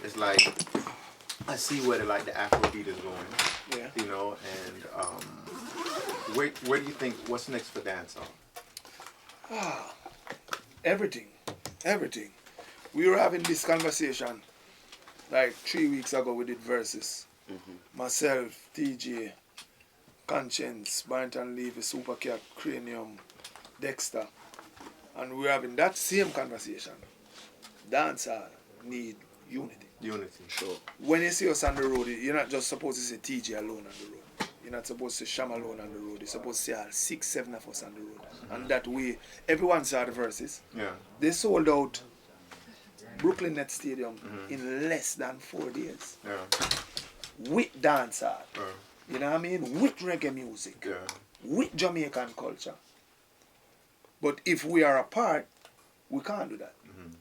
it's like I see where the Afrobeat is going. Yeah. You know, and where do you think what's next for dancehall? Everything. We were having this conversation like 3 weeks ago. We did verses. Myself, Teejay, Conscience, Barrington Levy, Supercat, Cranium, Dexter, and we're having that same conversation. Dancehall need unity. Unity. Sure. When you see us on the road, you're not just supposed to see Teejay alone on the road. You're not supposed to see Cham alone on the road. You're supposed to see all 6, 7 of us on the road. And that way, everyone saw the verses. Yeah. They sold out Brooklyn Net Stadium in less than 4 days. Yeah. With dancehall. You know what I mean? With reggae music. Yeah. With Jamaican culture. But if we are apart, we can't do that.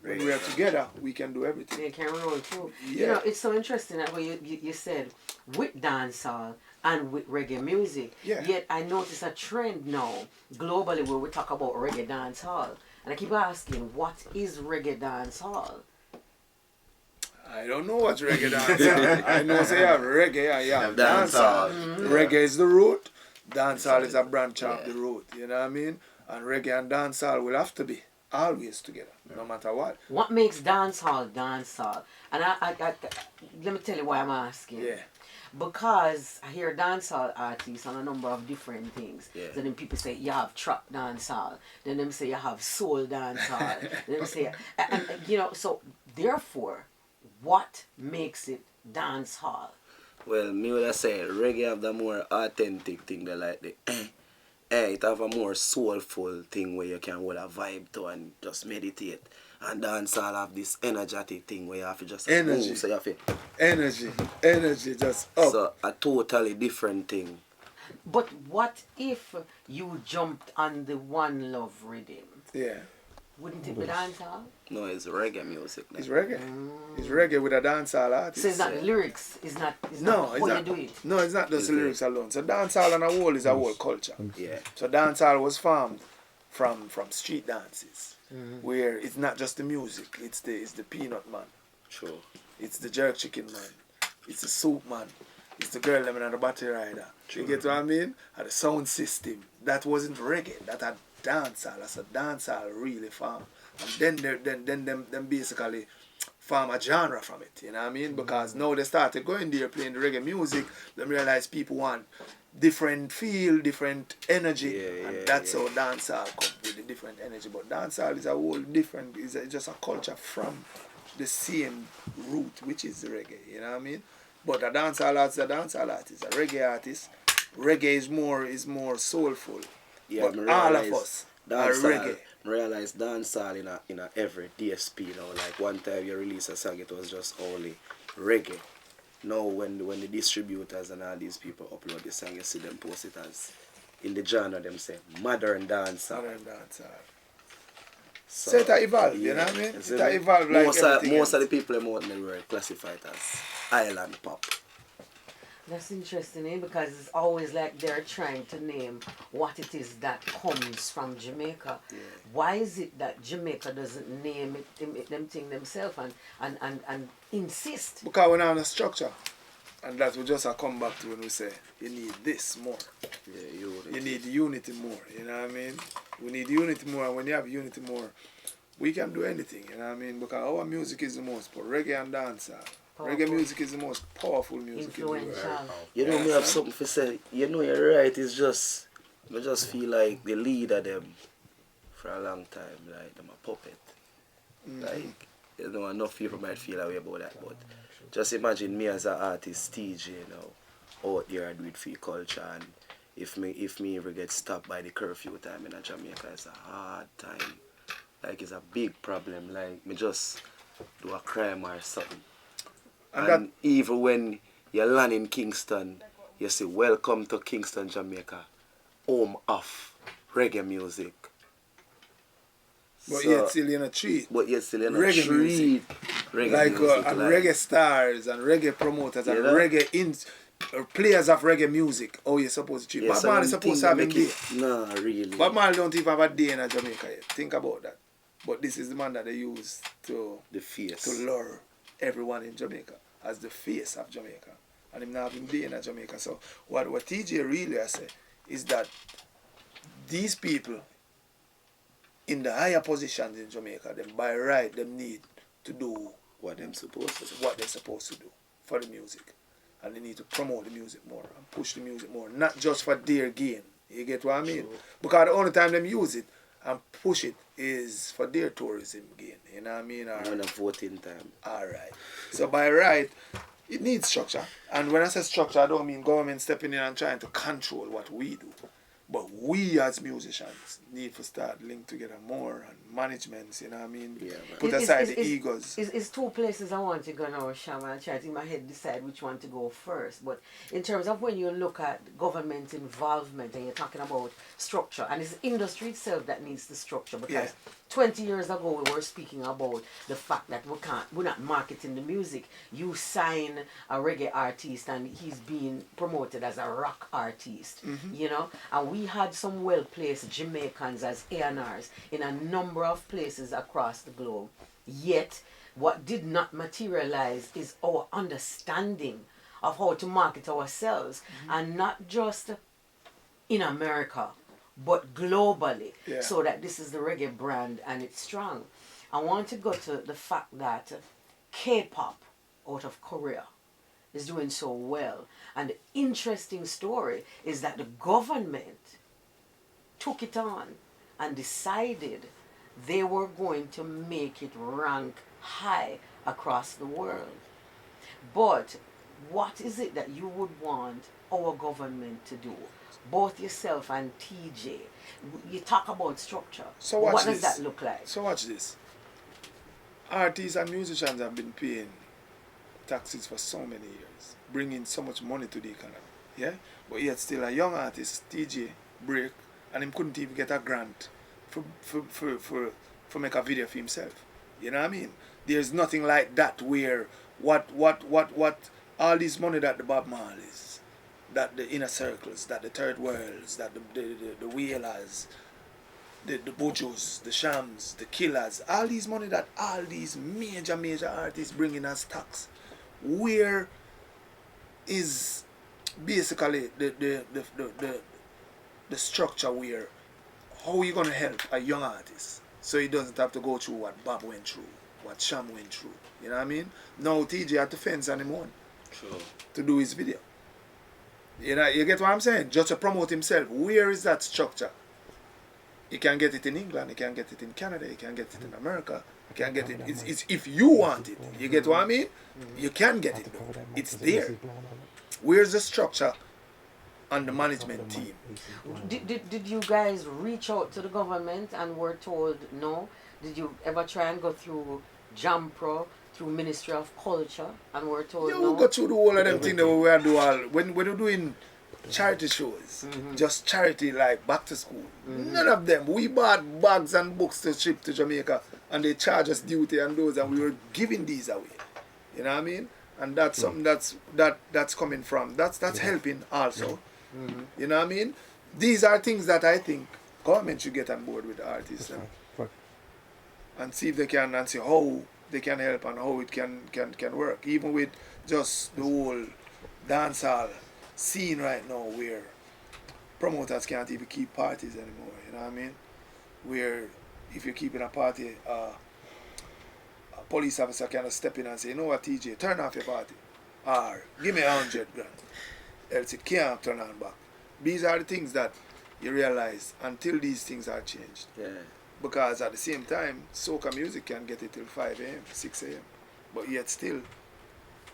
When we are together, we can do everything. They can roll too. Yeah. You know, it's so interesting that way you said with dancehall and with reggae music. Yeah. Yet I notice a trend now globally where we talk about reggae dancehall. And I keep asking, what is reggae dancehall? I don't know what's reggae dancehall. I know say you have reggae and you have dancehall. Reggae is the root. Dancehall is a branch of the root. You know what I mean? And reggae and dancehall will have to be always together, no matter what. What makes dancehall dancehall? And I let me tell you why I'm asking. Yeah. Because I hear dancehall artists on a number of different things. Yeah. So then people say you have trap dancehall. Then them say you have soul dancehall. Then them say, and you know, so therefore, what makes it dancehall? Well, me would say reggae have the more authentic thing. They like the it have a more soulful thing where you can hold a vibe to and just meditate. And dancehall have this energetic thing where you have to just move. So you have to Energy just up. So a totally different thing. But what if you jumped on the One Love rhythm? Yeah. Wouldn't it be dancehall? No, it's reggae music. Now. It's reggae. It's reggae with a dancehall artist. So it's not the lyrics, it's not No, how it's you not. do it. No, it's not just the lyrics alone. So dancehall on a whole is a whole culture. Yeah. So dancehall was formed from street dances, where it's not just the music. It's the peanut man. True. It's the jerk chicken man. It's the soup man. It's the girl lemon and the battery rider. True. You get what I mean? And the sound system. That wasn't reggae. That had dancehall. That's a dancehall really formed. And then them basically form a genre from it. You know what I mean? Because now they started going there playing the reggae music. They realize people want different feel, different energy, and that's how dancehall comes with the different energy. But dancehall is a whole different. It's just a culture from the same root, which is the reggae. You know what I mean? But a dancehall artist is a dancehall artist. A reggae artist, reggae is more soulful. Yeah, but all of us are reggae. Realize dancehall in a every DSP now. Like one time you release a song, it was just only reggae. Now when the distributors and all these people upload the song, you see them post it as in the genre them say modern dancehall. Modern dancehall. So it evolved, you know what I mean? It evolved like most of the people out in the world classify it as island pop. That's interesting, because it's always like they're trying to name what it is that comes from Jamaica. Yeah. Why is it that Jamaica doesn't name it them thing themselves and insist? Because we're not on a structure. And that we just come back to when we say, you need this more. Yeah, you need unity more, you know what I mean? We need unity more, and when you have unity more, we can do anything, you know what I mean? Because our music is the most, but reggae and dancehall. Reggae music is the most powerful music in the world. You know, me have something to say. You know, you're right. It's just, I just feel like the leader them for a long time, like them a puppet. Like, you know, enough people might feel that way about that, but just imagine me as an artist, Teejay, you know, out there and do it for culture, and if me ever get stopped by the curfew time in Jamaica, it's a hard time. Like, it's a big problem. Like, me just do a crime or something. And even when you land in Kingston, you say, welcome to Kingston, Jamaica, home of reggae music. But yet still in a treat. But yet still in a reggae treat. Music. Reggae music. And reggae stars and reggae promoters and reggae players of reggae music. Oh, you're supposed to treat. Bob Marley is supposed to have a day. No, really. Bob Marley don't even have a day in Jamaica yet. Think about that. But this is the man that they use to the face. To lure everyone in Jamaica as the face of Jamaica. And him not even being in Jamaica. So what Teejay really I say is that these people in the higher positions in Jamaica, them by right, them need to do What them supposed to do. what they're supposed to do for the music. And they need to promote the music more and push the music more, not just for their gain. You get what I mean? True. Because the only time them use it and push it is for their tourism gain. You know what I mean? Or, When I'm 14 time. alright. So by right, it needs structure. And when I say structure, I don't mean government stepping in and trying to control what we do. But we as musicians need to start link together more and managements, you know what I mean? Yeah, man. Put aside the egos. It's two places I want to go now, Cham. I'm trying to in my head decide which one to go first. But in terms of when you look at government involvement and you're talking about structure, and it's the industry itself that needs the structure because Yeah. 20 years ago we were speaking about the fact that we're not marketing the music. You sign a reggae artist and he's being promoted as a rock artist, you know, and we had some well-placed Jamaicans as A&Rs in a number of places across the globe. Yet, what did not materialize is our understanding of how to market ourselves, and not just in America, but globally, Yeah. so that this is the reggae brand and it's strong. I want to go to the fact that K-pop out of Korea is doing so well. And the interesting story is that the government took it on and decided they were going to make it rank high across the world. But what is it that you would want our government to do? Both yourself and Teejay. You talk about structure. So watch what does this. that look like? So watch this. Artists and musicians have been paying taxes for so many years, bringing so much money to the economy. Yeah? But yet still a young artist, Teejay, break, and him couldn't even get a grant for make a video for himself. You know what I mean? There's nothing like that where what all this money that the Bob Marleys, that the inner circles, that the third worlds, that the whalers, the Bojos, the Shams, the Killers, all these money that all these major artists bring in as tax, where is basically the structure where how are you gonna help a young artist so he doesn't have to go through what Bob went through, what Cham went through. You know what I mean? Now Teejay had to fence on him own True. to do his video. You know, you get what I'm saying? Just to promote himself. Where is that structure? You can get it in England, you can get it in Canada, you can get it in America, you can get it. It's if you want it. You get what I mean? You can get it. It's there. Where's the structure on the management team? Did you guys reach out to the government and were told no? Did you ever try and go through Jam Pro, through Ministry of Culture, and were told Yeah, no? we go through the whole of them thing that we are do all when we're doing charity shows, just charity like back to school. None of them. We bought bags and books to ship to Jamaica, and they charge us duty and those, and we were giving these away. You know what I mean? And that's something that's coming from. That's helping also. You know what I mean? These are things that I think government should get on board with the artists and see if they can and see how they can help and how it can work. Even with just the whole dancehall scene right now where promoters can't even keep parties anymore, you know what I mean? Where if you're keeping a party, a police officer can step in and say, you know what, Teejay, turn off your party. Or give me 100 grand. Else it can't turn on back. These are the things that you realize until these things are changed. Yeah. Because at the same time, soca music can get it till 5 a.m., 6 a.m. But yet still,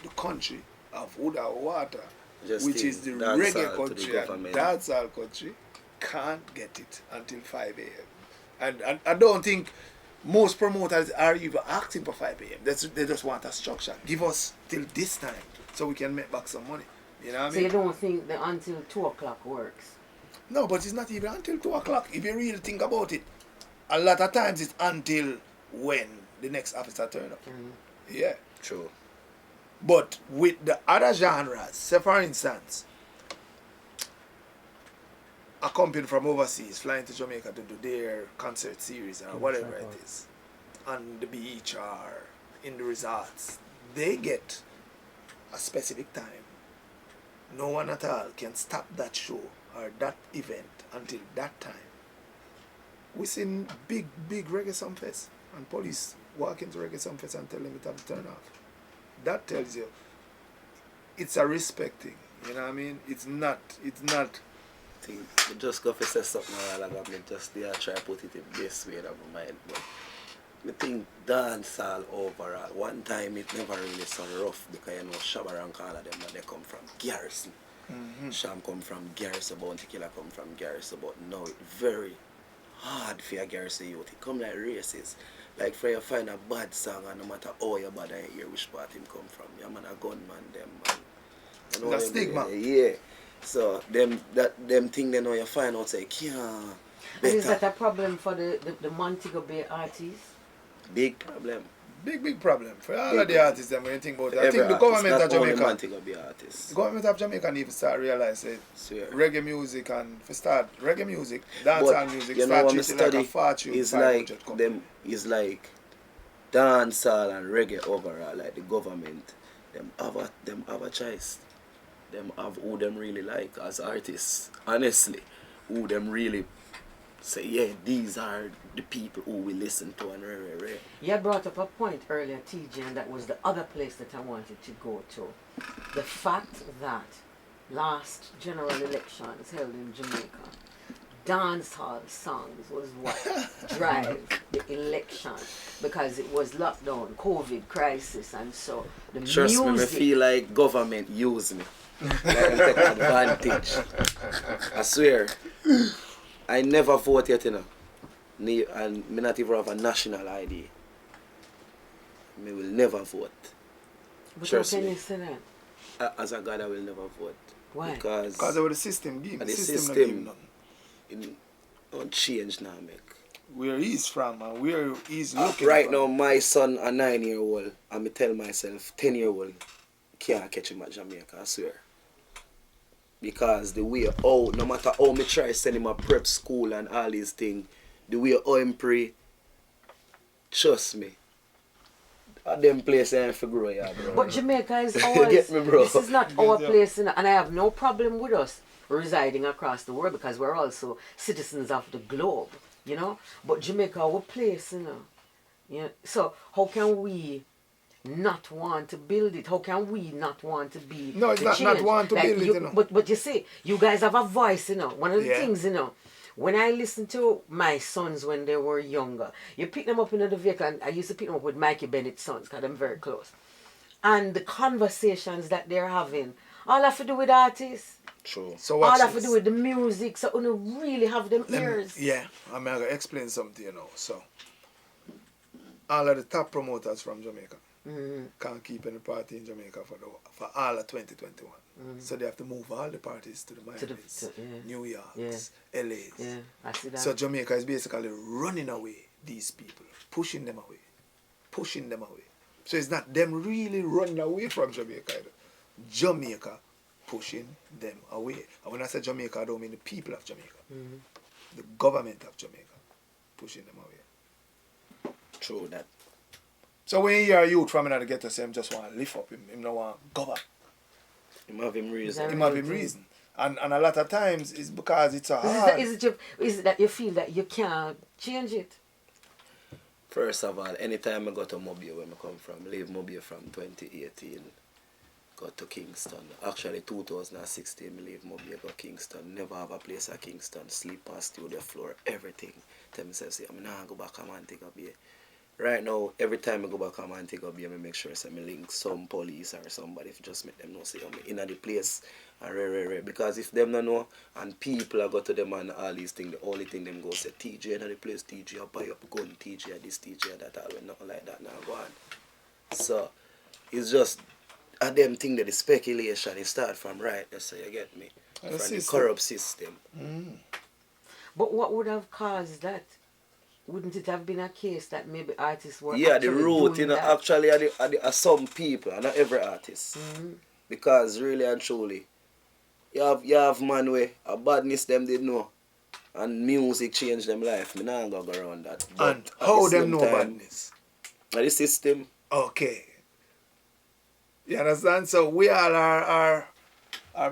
the country of wood and water, Just which still is the dancehall reggae to the country and government. dancehall country, can't get it until 5 a.m. And I don't think most promoters are even asking for 5 a.m. They just want a structure. Give us till this time so we can make back some money. You know what I So mean? you don't think that until 2 o'clock works? No, but it's not even until 2 o'clock. If you really think about it, a lot of times it's until when the next officer turn up. Yeah. True. But with the other genres, say for instance, a company from overseas flying to Jamaica to do their concert series or whatever it is, on the beach or in the resorts, they get a specific time. No one at all can stop that show or that event until that time. We seen big reggae song fest and police walk into reggae song fest and tell them it have to turn off. That tells you it's a respect thing. You know what I mean? It's not I think I just go for say something a while ago, I just there try to put it in this way in my mind. But I think dancehall overall, one time it never really so rough because you know Shabba and all of them and they come from Garrison. Cham come from Garrison, Bounty Killer come from Garrison, but now it's very hard for a Garrison youth. It come like races. Like for you find a bad song and no matter how you bad I hear which part him come from. Yeah man a gunman them man. You know the stigma. Yeah. So them thing they know you find out say can't And is that a problem for the Montego Bay artists? big problem. Big problem for all of the artists. Them when you think about it, I Every think the artist, government not of only Jamaica, Montego Bay artists. the government of Jamaica need to start realize that Swear. reggae music and for start reggae music, dancehall music, you know start what I treating like a study fortune. is 500 like company. them is like dancehall and reggae overall, like the government, them have a choice. Them have who them really like as artists. Honestly. Who them really say, yeah, these are the people who we listen to and rare. You brought up a point earlier, Teejay, and that was the other place that I wanted to go to. The fact that last general elections held in Jamaica, dancehall songs was what drive the election because it was lockdown, COVID crisis, and so the Trust me, I music. feel like government use me. Like them take advantage. I swear. I never vote yet, you know. And me not even have a national ID. Me will never vote. But Trust how can me. you say that? As a God, I will never vote. Why? Because Because of the system give. the The system not system- give nothing. it don't change now, make. Where he's from and where he's looking Right from. now, my son, a 9-year-old, and me tell myself, 10-year-old, can't catch him at Jamaica, I swear. Because the way, no matter how me try send him a prep school and all these things, the way how him pray, trust me, at them place I ain't for grow, yeah, bro. But Jamaica is You ours. get me, bro? This is not our place, and I have no problem with us residing across the world because we're also citizens of the globe, you know. But Jamaica, our place, you know. Yeah. So how can we not want to build it? How can we not want to be? No, it's the not change? want to build it, you know. But you see, you guys have a voice, you know. One of the Yeah. things, you know. When I listen to my sons when they were younger, you pick them up in the vehicle, and I used to pick them up with Mikey Bennett's sons because I'm very close. And the conversations that they're having, all have to do with artists, True. So all watch have to this. do with the music, so you really have them Let me- ears. Yeah, I'm going to explain something, you know. So, all of the top promoters from Jamaica can't keep any party in Jamaica for all of 2021. So they have to move all the parties to the Miamis, yeah. New York, Yeah. LA's. Yeah, I see that. So Jamaica is basically running away these people, pushing them away. So it's not them really running away from Jamaica. Jamaica pushing them away. And when I say Jamaica, I don't mean the people of Jamaica. The government of Jamaica pushing them away. True that. So when you hear a youth from another ghetto say him just want to lift up, him don't want to go back. Him have him reason. Him have him reason. And a lot of times it's because it's a hard. Is it that you feel that you can't change it? First of all, anytime I go to Mobile, where I come from, leave Mobile from 2018, go to Kingston. Actually, 2016, I leave Mobile, go Kingston. Never have a place at Kingston. Sleep on studio floor, everything. Tell myself, say, I'm not go back to Montego Bay. Right now, every time I go back to Montego Bay, I make sure I link some police or somebody if just make them know, say, I'm in the place. And because if them don't know, and people are go to them and all these things, the only thing them go say, Teejay in the place, Teejay, I buy up gun, Teejay, this, Teejay, that, all, when nothing like that now go on. So, it's just a them thing that the speculation, it start from right, so you get me, And from the system. corrupt system. But what would have caused that? Wouldn't it have been a case that maybe artists were Yeah, the actually root, doing you know, that? actually are some people, and not every artist. Because really and truly, you have man where a badness them did know, and music changed them life. Me nah go around that. But And at how the them same know time, badness? at the system, Okay. You understand? So we all are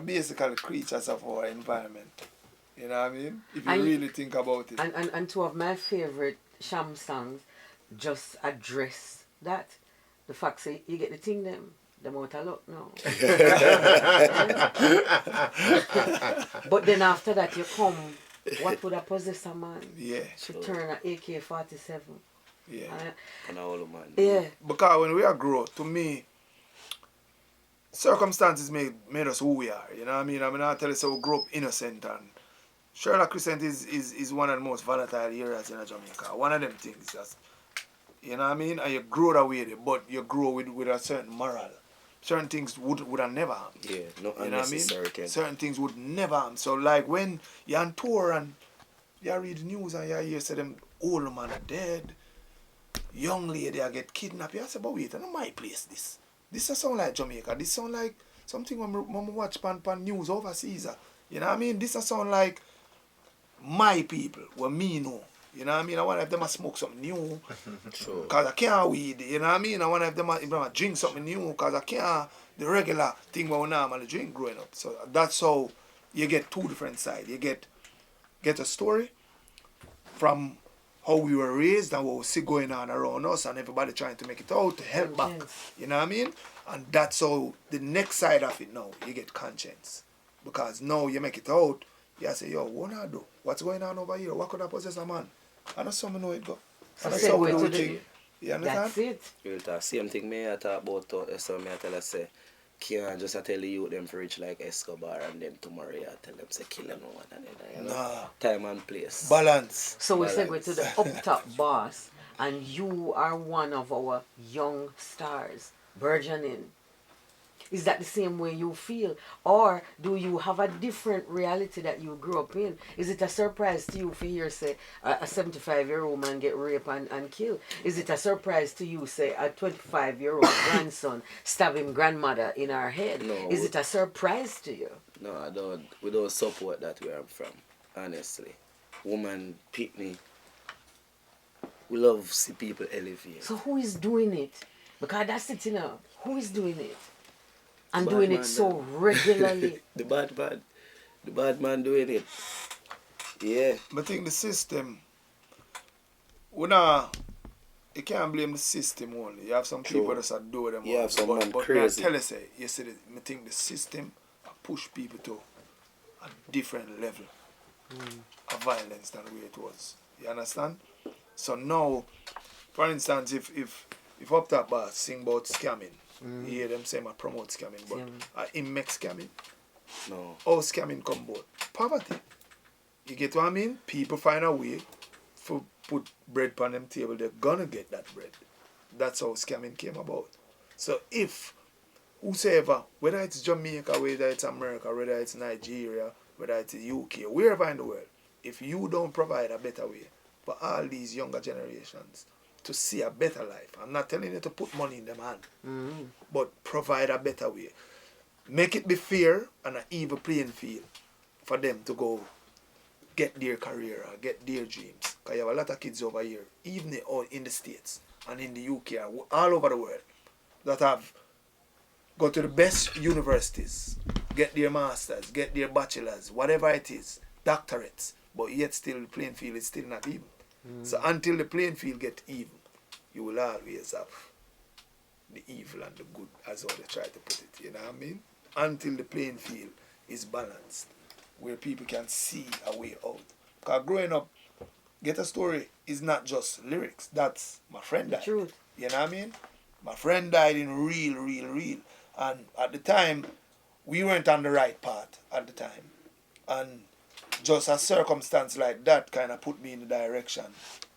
basically creatures of our environment. You know what I mean? If you And- really think about it. And two of my favorite Cham songs just address that. The fact say you get the thing them out of luck now. But then after that you come, what would a possess a man? Yeah. To turn an AK-47. Yeah. And all man. Yeah. Because when we are grown, to me, circumstances made us who we are. You know what I mean? I mean, I tell you, so we grew up innocent, and Sherlock Crescent is one of the most volatile areas in Jamaica. One of them things, just, you know what I mean? And you grow that way, but you grow with a certain moral. Certain things would have never harm. Yeah, no You know what I mean? unnecessary. Certain things would never harm. So like when you're on tour and you read the news and you hear say them old man are dead, young lady I get kidnapped, you say, but wait, I know my place this. This doesn't sound like Jamaica. This sound like something when I watch pan news overseas. You know what I mean? This doesn't sound like my people, what me know. You know what I mean? I wonder if them a smoke something new. Sure. Because I can't weed. You know what I mean? I wonder if them a drink something new. Because I can't the regular thing what we normally drink growing up. So that's how you get two different sides. You get a story from how we were raised and what we see going on around us and everybody trying to make it out to help back. You know what I mean? And that's how the next side of it now, you get conscience. Because now you make it out, you say, yo, what I do? What's going on over here? What could I possess a man? And that's how I know it go. And that's how we do thing. You understand? That's it. Real talk. Same thing me I talk about so me I tell us say can't just tell the youth them for reach like Escobar and then tomorrow I tell them say kill them one another. You know? Nah. Time and place. Balance. So we Balance. segue to the up top boss, and you are one of our young stars burgeoning. Is that the same way you feel? Or do you have a different reality that you grew up in? Is it a surprise to you for hear, say, a 75-year-old man get raped and killed? Is it a surprise to you, say, a 25-year-old grandson stab him grandmother in her head? No. Is it a surprise to you? No, I don't. We don't support that where I'm from. Honestly, woman pick me. We love to see people elevate. So who is doing it? Because that's it, you know. Who is doing it? And Bad doing man, it so man. regularly. The bad man doing it. Yeah. I think the system, you can't blame the system only. You have some True. people that are doing them. You have some man but crazy. I tell you, say, you see, I think the system push people to a different level of violence than the way it was. You understand? So now, for instance, if up top boss sing about scamming, you hear them say I promote scamming, but him make scamming. No. How scamming come about? Poverty. You get what I mean? People find a way to put bread on them table, they're gonna get that bread. That's how scamming came about. So if whosoever, whether it's Jamaica, whether it's America, whether it's Nigeria, whether it's the UK, wherever in the world, if you don't provide a better way for all these younger generations to see a better life, I'm not telling you to put money in them hand, but provide a better way. Make it be fair and an even playing field for them to go get their career or get their dreams. Because you have a lot of kids over here, even in the States and in the UK, all over the world, that have go to the best universities, get their masters, get their bachelors, whatever it is, doctorates, but yet still the playing field is still not even. So until the playing field get even, you will always have the evil and the good, as how they try to put it, you know what I mean? Until the playing field is balanced, where people can see a way out. Because growing up, Get a Story is not just lyrics, that's my friend died. Truth. You know what I mean? My friend died in real. And at the time, we weren't on the right path at the time. And just a circumstance like that kind of put me in the direction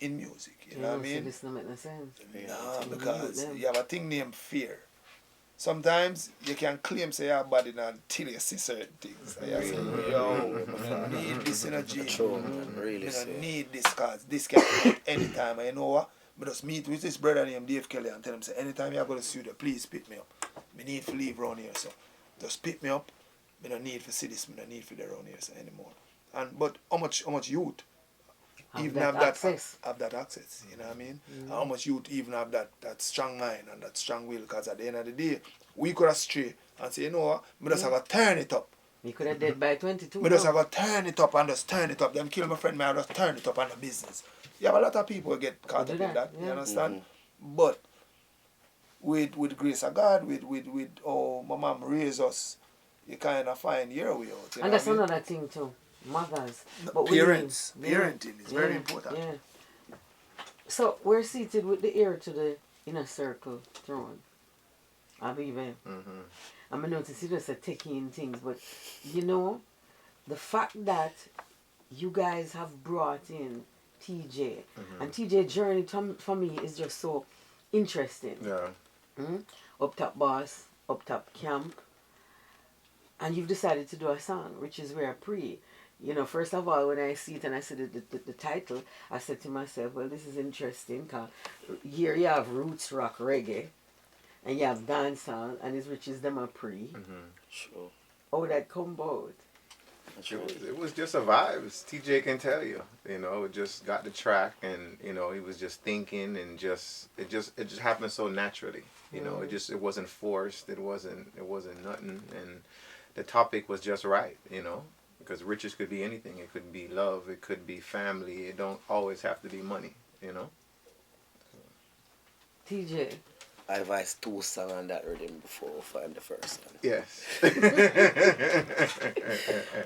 in music. You know what I mean? This don't make no sense. Nah, because you have a thing named fear. Sometimes you can claim say you're bad until you see certain things. And you say, yo, I need this energy. True, man. Really I say. need this cause this can happen anytime. And you know what? I just meet with this brother named Dave Kelly and tell him, say, anytime you're going to studio, please pick me up. I need to leave around here, so just pick me up. I don't need to see this, I don't need to be around here so anymore. But how much youth even have that access, you know what I mean? How much youth even have that strong mind and that strong will, because at the end of the day, we could have stray and say, you know what, we just have to turn it up. You could have dead by 22. We just have to turn it up and just turn it up. Them kill my friend, man, just turn it up on the business. You have a lot of people get caught up in that, you understand? But with grace of God, with how my mom raised us, you kind of find your way out. And that's another thing too, mothers. But parenting is very important. Yeah. So we're seated with the ear to the inner circle throne. Abebe. I'm noticing you just taking things, but you know, the fact that you guys have brought in Teejay, and Teejay journey for me is just so interesting. Yeah. Up top boss, up top camp, and you've decided to do a song, which is Wii A Pree. You know, first of all, when I see it and I see the title, I said to myself, well, this is interesting, because here you have roots rock reggae, and you have dancehall, and it's which is them a Pree. Sure. How that come about? It was just a vibe. Teejay can tell you. You know, it just got the track, and you know, he was just thinking, and it just happened so naturally. You know, it wasn't forced. It wasn't nothing, and the topic was just right. You know, because riches could be anything. It could be love. It could be family. It don't always have to be money. You know. Teejay. I advised 2 songs on that rhythm before we find the first one. Yes.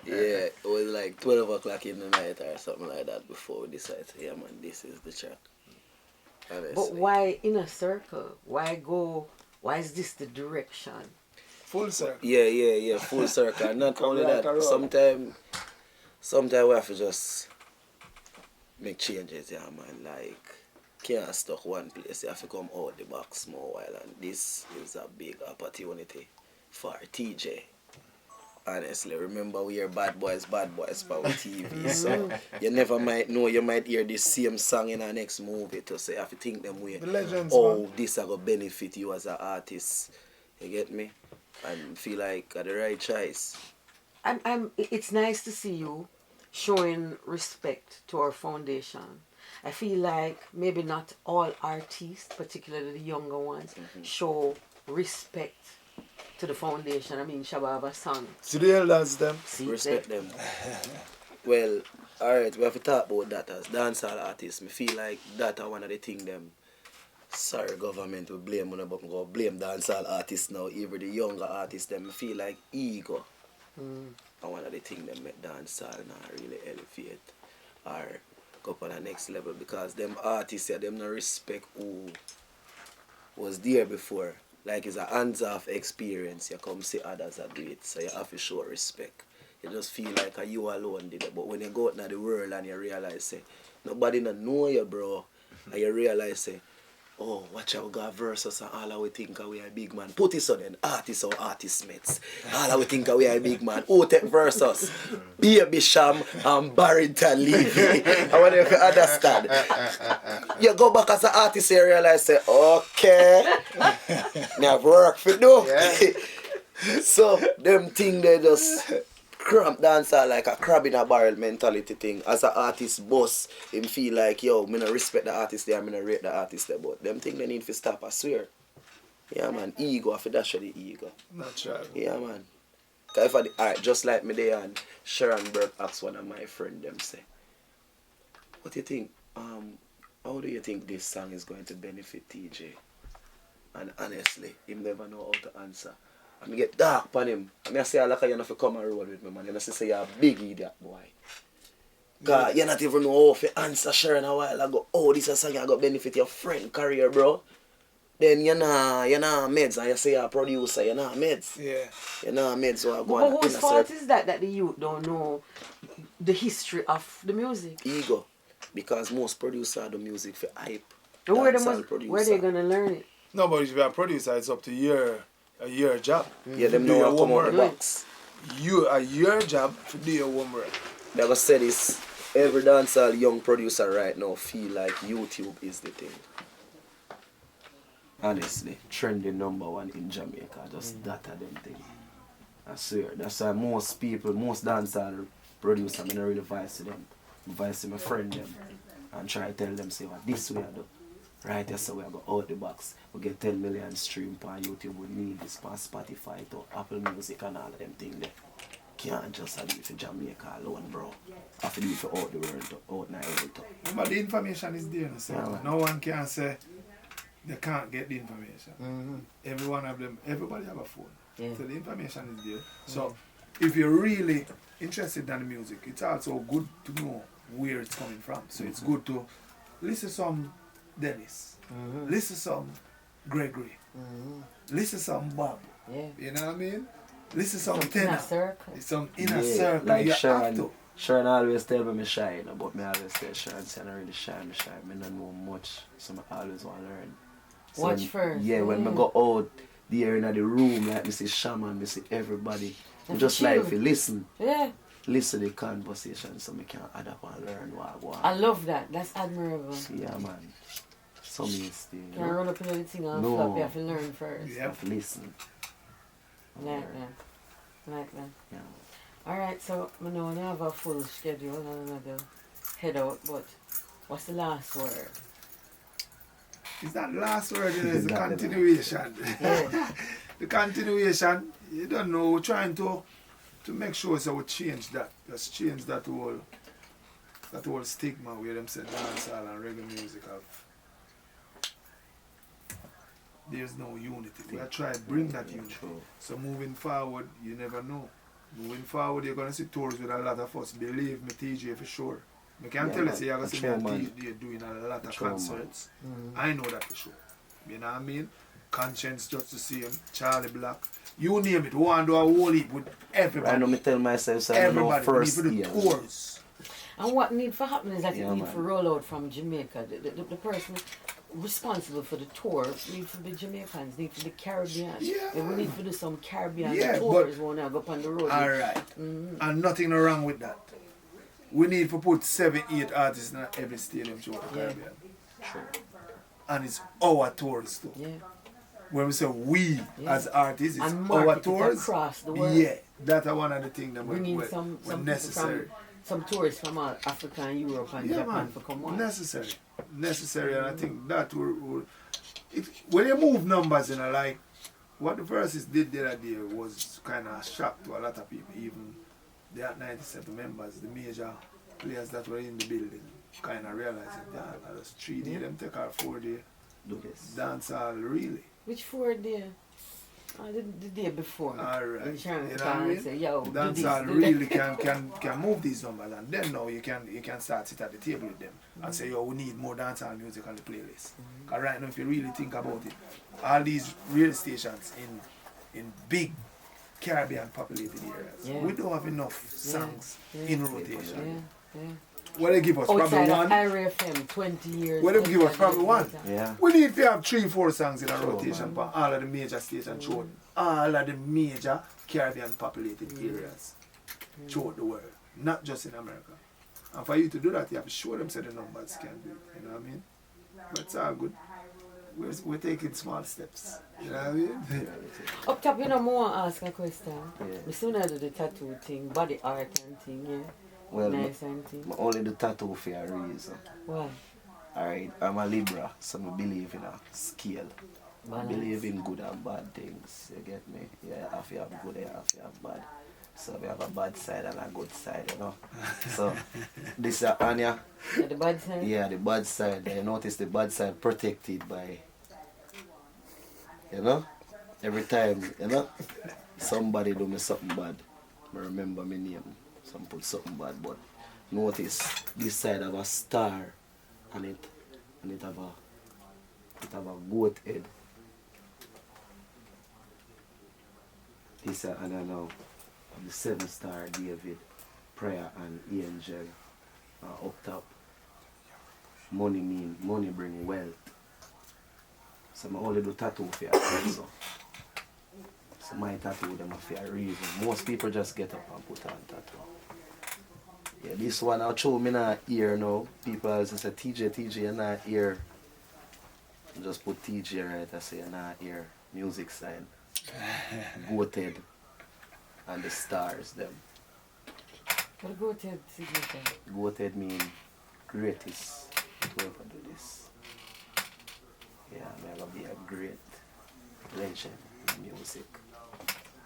Yeah, it was like 12 o'clock in the night or something like that before we decided, yeah man, this is the track. Honestly. But why inner circle? Why is this the direction? Full circle. Yeah, full circle. Not only Right that, sometimes we have to just make changes, yeah man, like can't stuck one place, you have to come out the box more while, and this is a big opportunity for Teejay. Honestly, remember we hear bad boys for TV, so you never might know, you might hear the same song in our next movie to say, you have to think them way, The legends, oh, this is going to benefit you as an artist, you get me? And feel like the right choice. It's nice to see you showing respect to our foundation. I feel like maybe not all artists, particularly the younger ones, show respect to the foundation. I mean, Shabba have a song. So the elders them. Respect them. Well, alright, we have to talk about that as dancehall artists. I feel like that are one of the things them. Sorry, government will blame me, but I'm going to blame dancehall artists now. Even the younger artists, them I feel like ego. And one of the things that make dancehall now really elevate or go up on the next level, because them artists, yeah, them no respect who was there before. Like it's a hands-off experience. You come see others that do it, so you have to show respect. You just feel like you alone did it. But when you go out into the world and you realize, say, nobody not know you, bro, and you realize, say, oh, watch out, God versus and all we think we are a big man. Put it on then, artists or artist mates. All we think we are a big man. Who take versus? Baby Cham and Barrington Levy. I want you to understand. You go back as an artist and realize, say, okay, I have work for do. Yeah. So, them things they just cramp dancer like a crab in a barrel mentality thing. As an artist boss, him feel like, yo, me no respect the artist there, me no rate the artist there, but them thing they need to stop, I swear. Yeah man, ego, I feel that's the ego. Natural. Yeah man. Cause if alright, just like me there and Sharon Burke asked one of my friends, them say, what do you think, how do you think this song is going to benefit Teejay? And honestly, him never know how to answer. I get dark upon him. I say, like you have to come and roll with me, man. You say you're a big idiot, boy. Because you not even know how to answer Sharon a while ago. Oh, this is a song you got benefit your friend career, bro. Then you're not meds, and you say you're a producer, you're not meds. Yeah. You're not meds, so I go But whose fault is that the youth don't know the history of the music? Ego. Because most producers do music for hype. Where they going to learn it? No, but if you're a producer, it's up to a year job. Yeah, them know how to come out the box. A year job to do your homework. They ever say this, every dancehall young producer right now feel like YouTube is the thing. Honestly, trending #1 in Jamaica, just that of them thing. I swear, that's why most people, most dancehall producers, I mean, I really advise to them. If I see my friend them and try to tell them, say, what this way I do. Right, yes, so we go out the box. We get 10 million stream on YouTube. We need this on Spotify to Apple Music and all of them things there. Can't just do it for Jamaica alone, bro. Have to do it for all the world, out in the world too. But the information is there, so Yeah, no one can say they can't get the information. Every one of them, everybody have a phone. Yeah. So the information is there. So if you're really interested in the music, it's also good to know where it's coming from. So it's good to listen to some Dennis, listen to some Gregory, listen to some Bob. Yeah. You know what I mean? Listen to some Some tenor. inner circle. Some inner Yeah, circle. like you have Sharon, to. Sharon always tell me shy, but me always tell Sharon, say I don't really shy, me shy. Me don't know much, so I always want to learn. So Watch when, first. Yeah, when me go out there in the room, like me see Cham and me see everybody, And just chill. like if you listen Yeah. the conversation so me can adapt and learn what I want. I love that. That's admirable. Yeah, man. So me still, Can't run up in everything and No. flop. You have to learn first. Yeah. have to listen. I like that. I like that. Yeah. Alright, so I know I have a full schedule and another head out, but what's the last word? It's not the last word, it is the Exactly. continuation. Yeah. The continuation, you don't know, we're trying to make sure so we change that. Let's change that whole stigma where them say dancehall and reggae music have. There's no unity. We are trying to bring that unity. True. So moving forward, you never know. Moving forward, you're going to see tours with a lot of us. Believe me, Teejay for sure. I can Yeah, tell you, man. say you're going to see True, me man. and Teejay doing a lot of True, man. concerts. I know that for sure. You know what I mean? Conscience just to see him, Charlie Black. You name it, we want to do a whole heap with everybody. I know me tell myself, so I know Everybody, first we need year. to do tours. And what need for happen is that Yeah, it need man. for roll out from Jamaica. The person responsible for the tour need to be Jamaicans, need to be Caribbean. Yeah, We man. need to do some Caribbean Yeah, tours when I go up on the road. Alright. And nothing wrong with that. We need to put 7, 8 artists in every stadium throughout the Yeah. Caribbean. True. And it's our tours too. Yeah. When we say we Yeah. as artists, it's And our market it tours. across the world. Yeah, that's one of the things that We need we're some necessary. people some tourists from Africa and Europe and Yeah, Japan man. for come on. Necessary. Necessary, and I think that will when you move numbers, you know, like what the Versus did the other day was kind of a shock to a lot of people. Even the 97 members, the major players that were in the building, kind of realizing that I just 3 days, them take our 4 day Do this. dancehall really. Which 4 day? The day before. Alright. In Shanghai, You know what I mean? say, yo, do this, Dancehall do really that. can move these numbers, and then now you can start sit at the table with them and say, yo, we need more dancehall music on the playlist. Cause right now, if you really think about it, all these radio stations in big Caribbean populated areas, Yeah. we don't have enough songs Yeah. in rotation. Yeah, yeah. What they give us Outside probably of one. Area FM, 20 years. What they give us probably one. Yeah. We need to have 3, 4 songs in a Sure, rotation for all of the major stations throughout all of the major Caribbean populated areas throughout the world, not just in America. And for you to do that, you have to show them so the numbers can do it. You know what I mean? But it's all good. We're taking small steps. You know what I mean? Up top, you know, more ask a question. Yeah. We soon do the tattoo thing, body art and thing, yeah. Well, Nice and thing. I only do tattoo for a reason. Why? Alright, I'm a Libra, so I believe in a scale. I Balance. believe in good and bad things, you get me? Yeah, if you have good, you have to have bad. So we have a bad side and a good side, you know. So, this is Anya. Yeah, the bad side? Yeah, the bad side. You notice the bad side protected by, you know, every time, you know, somebody do me something bad, I remember my name. Some put something bad, but notice this side have a star and it have a goat head. This and I know the 7-star David, prayer and angel up top. Money bring wealth. So I only do tattoo for a reason. So my tattoo them for a reason. Most people just get up and put on tattoo. Yeah, this one I'll show me not ear now. People say Teejay, you're not ear. Just put Teejay right, I say you're not ear. Music sign. Goated. And the stars them. What goated signifies? Goated mean greatest to ever do this. Yeah, I'm gonna be a great legend in music.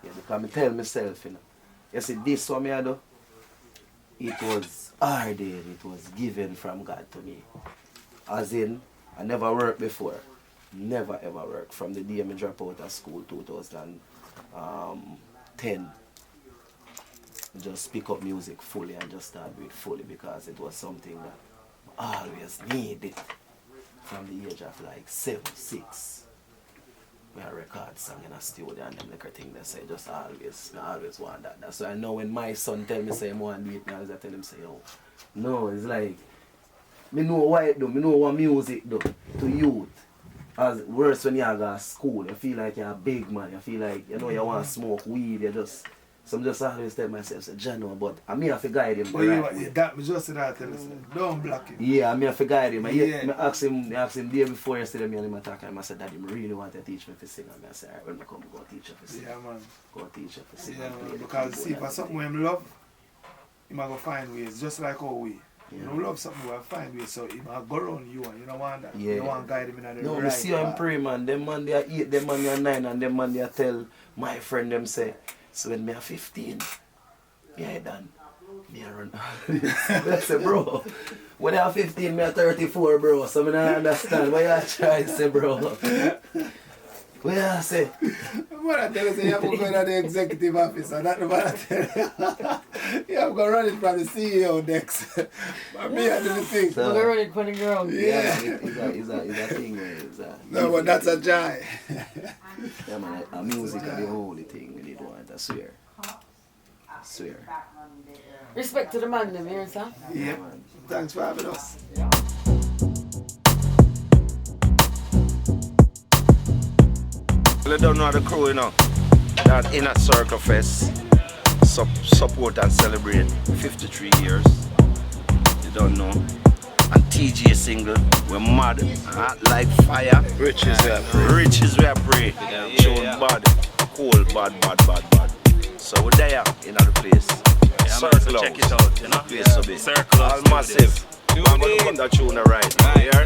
Yeah, because I tell myself, you know, you see this one me I do, it was ordained, it was given from God to me. As in, I never worked before. Never ever worked from the day I dropped out of school 2010. Just pick up music fully and just start with it fully because it was something that I always needed from the age of like 7, 6. We had record song in a studio and them like thing they say just always want that. That's why I know when my son tell me say he want to do it now, I tell him say, oh no, it's like me know why it do, me know what music do to youth. As worse when you go to school, you feel like you're a big man, you feel like you know you want to smoke weed, you just so I'm just always tell myself, say, Jano, but I may have to guide him. But right you, that me just that tell us, don't block him. Yeah, I may have to guide him. Yeah. I asked him day before yesterday, me and him attack and I said, Daddy, I really want to teach me to sing. And I said, alright, when I come, go teach you to sing. Yeah, man. Go teach you to sing. Yeah, man. Because see, for something we love, he might go find ways, just like how we. Yeah. You love something, we find ways, so he might go around you and you don't want that. Yeah. You don't want to guide him in the no, right me see how I'm pray, man. Them man they are 8, them man they are 9, and them man they are tell my friend them say, so when me are 15, me I done. Me I run. I say, bro, when I are 15, me are 34, bro. So me don't understand why you try to say, bro. What you say? What I tell you, say you have to go to the executive office, and that's what I tell you. You have to go run it from the CEO next. But me, I do the thing. So, We're running for the ground. yeah, it's a thing. No, but that's a joy. Yeah, man, a music is the only thing we need to want, I swear. I swear. Respect to the man, them here, sir. Yeah. Thanks for having us. You don't know the crew, you know. That Inner Circle Fest support and celebrate 53 years. You don't know. And Teejay single, we're mad, hot like fire. Riches we are free. Riches we are free. Tune bad, cool, bad. So we're there in the place. Circle check it out, you know. Place to be. Circle All massive. I'm gonna put that tune right. Here.